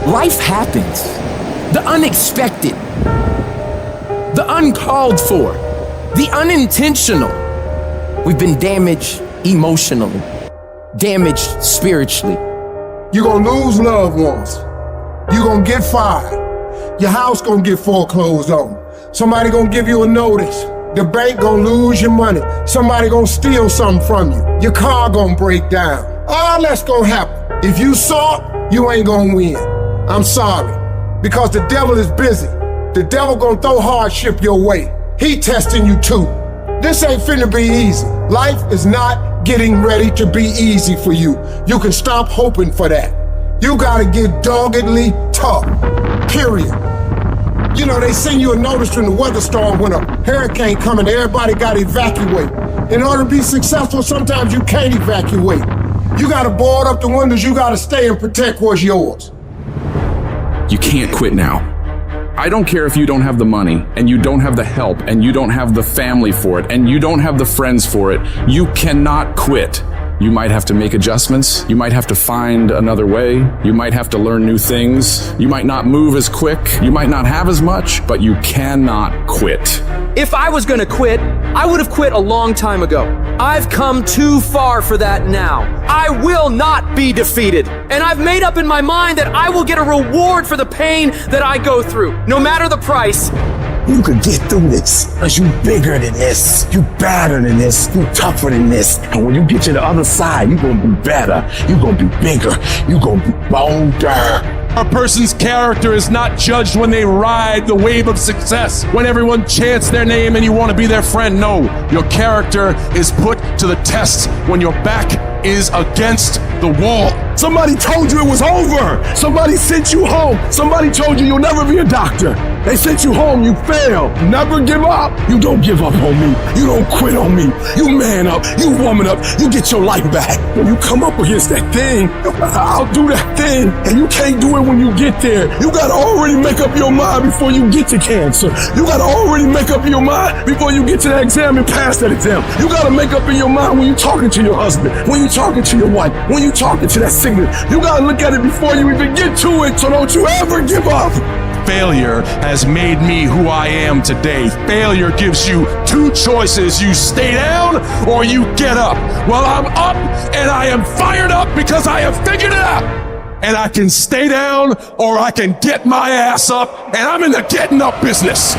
Life happens. The unexpected, the uncalled for, the unintentional. We've been damaged emotionally, damaged spiritually. You're gonna lose loved ones. You're gonna get fired. Your house gonna get foreclosed on. Somebody gonna give you a notice. The bank gonna lose your money. Somebody gonna steal something from you. Your car gonna break down. All that's gonna happen. If you saw it, you ain't gonna win. I'm sorry, because the devil is busy. The devil gonna throw hardship your way. He testing you too. This ain't finna be easy. Life is not getting ready to be easy for you. You can stop hoping for that. You gotta get doggedly tough, period. You know, they send you a notice when the weather storm, when a hurricane coming, everybody gotta evacuate. In order to be successful, sometimes you can't evacuate. You gotta board up the windows, you gotta stay and protect what's yours. You can't quit now. I don't care if you don't have the money, and you don't have the help, and you don't have the family for it, and you don't have the friends for it. You cannot quit. You might have to make adjustments. You might have to find another way. You might have to learn new things. You might not move as quick. You might not have as much, but you cannot quit. If I was gonna quit, I would have quit a long time ago. I've come too far for that now. I will not be defeated. And I've made up in my mind that I will get a reward for the pain that I go through, no matter the price. You could get through this, because you bigger than this, you better than this, you tougher than this. And when you get to the other side, you're gonna be better, you're gonna be bigger, you're gonna be bolder. A person's character is not judged when they ride the wave of success, when everyone chants their name and you want to be their friend. No, your character is put to the test when your back is against the wall. Somebody told you it was over. Somebody sent you home. Somebody told you you'll never be a doctor. They sent you home, you failed. Never give up. You don't give up on me. You don't quit on me. You man up, you woman up, you get your life back. When you come up against that thing, I'll do that thing. And you can't do it when you get there. You gotta already make up your mind before you get to cancer. You gotta already make up your mind before you get to that exam and pass that exam. You gotta make up in your mind when you're talking to your husband, when you're talking to your wife, when you're talking to that sickness. You gotta look at it before you even get to it, so don't you ever give up. Failure has made me who I am today. Failure gives you two choices. You stay down or you get up. Well, I'm up and I am fired up because I have figured it out. And I can stay down or I can get my ass up, and I'm in the getting up business.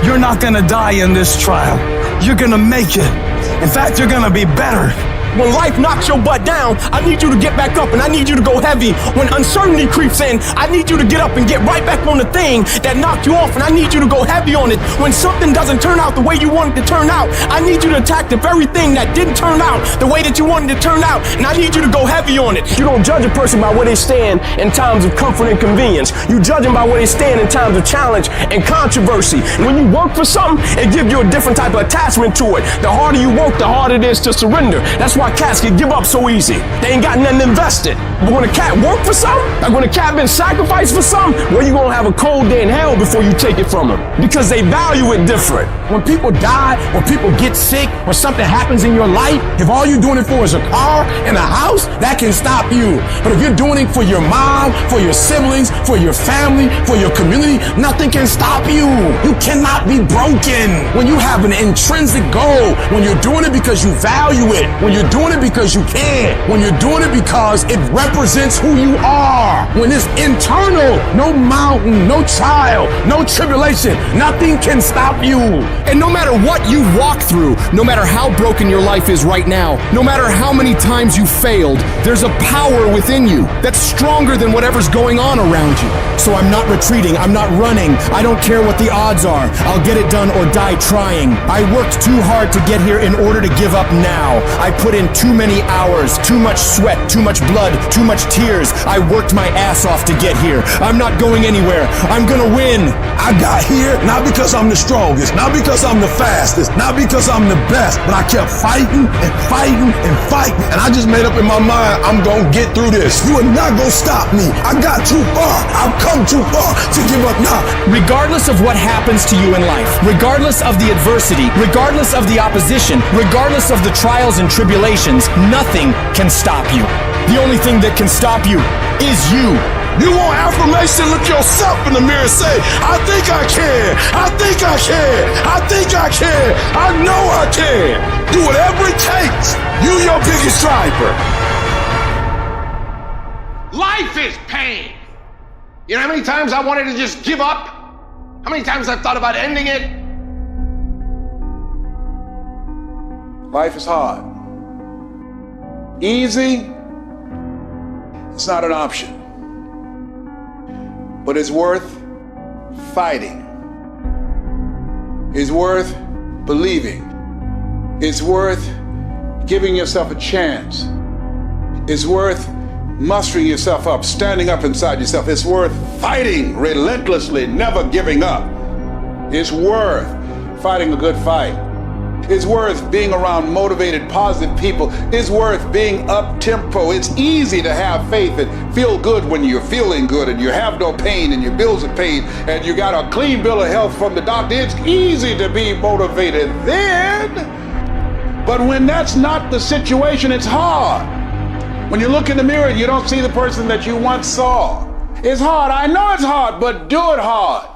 You're not gonna die in this trial. You're gonna make it. In fact, you're gonna be better. When life knocks your butt down, I need you to get back up and I need you to go heavy. When uncertainty creeps in, I need you to get up and get right back on the thing that knocked you off, and I need you to go heavy on it. When something doesn't turn out the way you want it to turn out, I need you to attack the very thing that didn't turn out the way that you wanted it to turn out, and I need you to go heavy on it. You don't judge a person by where they stand in times of comfort and convenience. You judge them by where they stand in times of challenge and controversy. And when you work for something, it gives you a different type of attachment to it. The harder you work, the harder it is to surrender. That's why cats can give up so easy. They ain't got nothing invested. But when a cat work for something, like when a cat been sacrificed for something, well, you gonna have a cold day in hell before you take it from them, because they value it different. When people die, or people get sick, or something happens in your life, if all you're doing it for is a car and a house, that can stop you. But if you're doing it for your mom, for your siblings, for your family, for your community, nothing can stop you. You cannot be broken. When you have an intrinsic goal, when you're doing it because you value it, when you're doing it because you can, when you're doing it because it represents who you are, when it's internal, no mountain, no trial, no tribulation, nothing can stop you. And no matter what you walk through, no matter how broken your life is right now, no matter how many times you failed, there's a power within you that's stronger than whatever's going on around you. So I'm not retreating, I'm not running, I don't care what the odds are. I'll get it done or die trying. I worked too hard to get here in order to give up now. I put in too many hours, too much sweat, too much blood, too much tears. I worked my ass off to get here. I'm not going anywhere. I'm gonna win. I got here not because I'm the strongest, not because I'm the fastest, not because I'm the best, but I kept fighting and fighting and fighting. And I just made up in my mind, I'm gonna get through this. You are not gonna stop me. I got too far. I've come too far to give up now. Regardless of what happens to you in life, regardless of the adversity, regardless of the opposition, regardless of the trials and tribulations, nothing can stop you. The only thing that can stop you is you. You want affirmation? Look yourself in the mirror and say, I think I can. I think I can. I think I can. I know I can. Do whatever it takes. You your biggest driver. Life is pain. You know how many times I wanted to just give up? How many times I've thought about ending it? Life is hard. Easy, it's not an option. But it's worth fighting. It's worth believing. It's worth giving yourself a chance. It's worth mustering yourself up, standing up inside yourself. It's worth fighting relentlessly, never giving up. It's worth fighting a good fight. It's worth being around motivated, positive people. It's worth being up-tempo. It's easy to have faith and feel good when you're feeling good and you have no pain and your bills are paid and you got a clean bill of health from the doctor. It's easy to be motivated then. But when that's not the situation, it's hard. When you look in the mirror and you don't see the person that you once saw. It's hard. I know it's hard, but do it hard.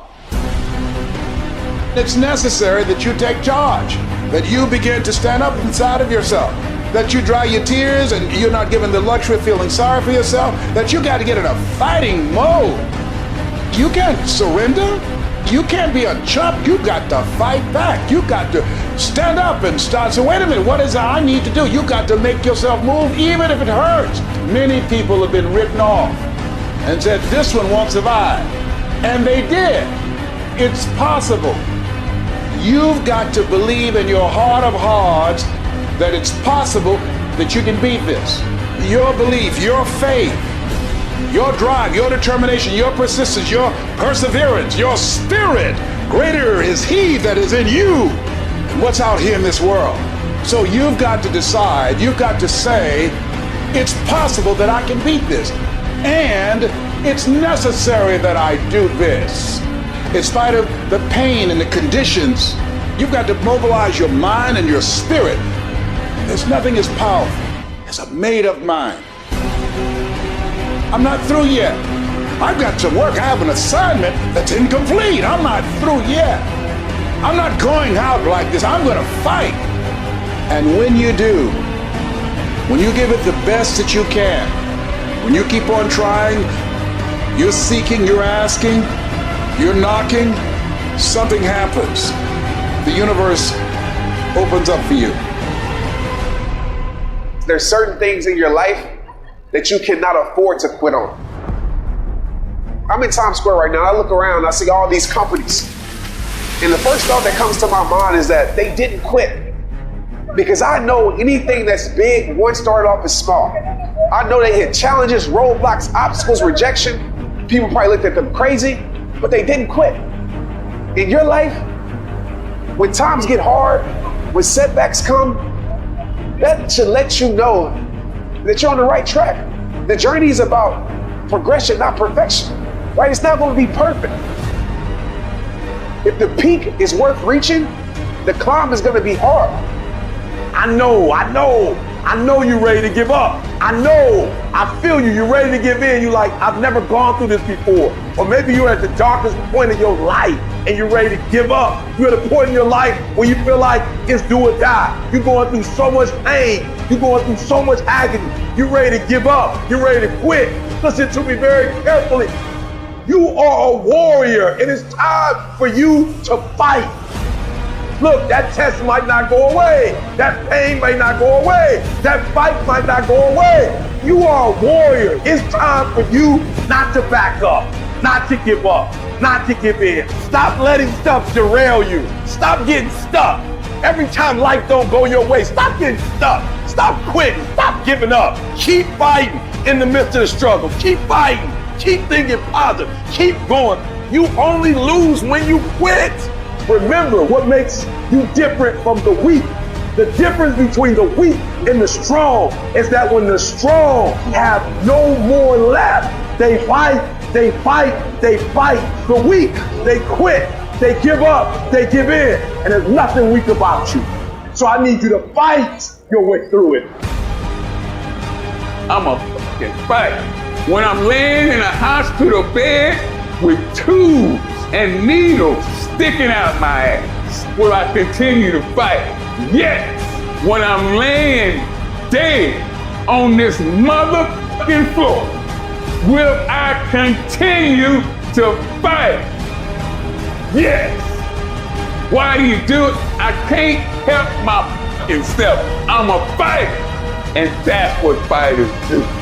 It's necessary that you take charge, that you begin to stand up inside of yourself, that you dry your tears and you're not given the luxury of feeling sorry for yourself, that you got to get in a fighting mode. You can't surrender. You can't be a chump. You got to fight back. You got to stand up and start. So wait a minute, what is it I need to do? You got to make yourself move even if it hurts. Many people have been written off and said, this one won't survive. And they did. It's possible. You've got to believe in your heart of hearts that it's possible that you can beat this. Your belief, your faith, your drive, your determination, your persistence, your perseverance, your spirit. Greater is He that is in you than what's out here in this world. So you've got to decide, you've got to say, it's possible that I can beat this. And it's necessary that I do this. In spite of the pain and the conditions, you've got to mobilize your mind and your spirit. There's nothing as powerful as a made-up mind. I'm not through yet. I've got to work. I have an assignment that's incomplete. I'm not through yet. I'm not going out like this. I'm going to fight. And when you do, when you give it the best that you can, when you keep on trying, you're seeking, you're asking, you're knocking, something happens. The universe opens up for you. There's certain things in your life that you cannot afford to quit on. I'm in Times Square right now. I look around, I see all these companies. And the first thought that comes to my mind is that they didn't quit. Because I know anything that's big once started off as small. I know they hit challenges, roadblocks, obstacles, rejection. People probably looked at them crazy, but they didn't quit. In your life, when times get hard, when setbacks come, that should let you know that you're on the right track. The journey is about progression, not perfection, right? It's not going to be perfect. If the peak is worth reaching, the climb is going to be hard. I know you're ready to give up. I feel you. You're ready to give in. You're like, I've never gone through this before. Or maybe you're at the darkest point of your life and you're ready to give up. You're at a point in your life where you feel like it's do or die. You're going through so much pain. You're going through so much agony. You're ready to give up. You're ready to quit. Listen to me very carefully. You are a warrior, and it's time for you to fight. Look, that test might not go away. That pain might not go away. That fight might not go away. You are a warrior. It's time for you not to back up, not to give up, not to give in. Stop letting stuff derail you. Stop getting stuck. Every time life don't go your way, stop getting stuck. Stop quitting. Stop giving up. Keep fighting in the midst of the struggle. Keep fighting. Keep thinking positive. Keep going. You only lose when you quit. Remember what makes you different from the weak. The difference between the weak and the strong is that when the strong have no more left, they fight, they fight, they fight. The weak, they quit, they give up, they give in, and there's nothing weak about you. So I need you to fight your way through it. I'm a fucking fight. when I'm laying in a hospital bed with tubes and needles sticking out my ass, will I continue to fight? Yes, when I'm laying dead on this motherfucking floor, will I continue to fight? Yes. Why do you do it? I can't help my fucking self. I'm a fighter. And that's what fighters do.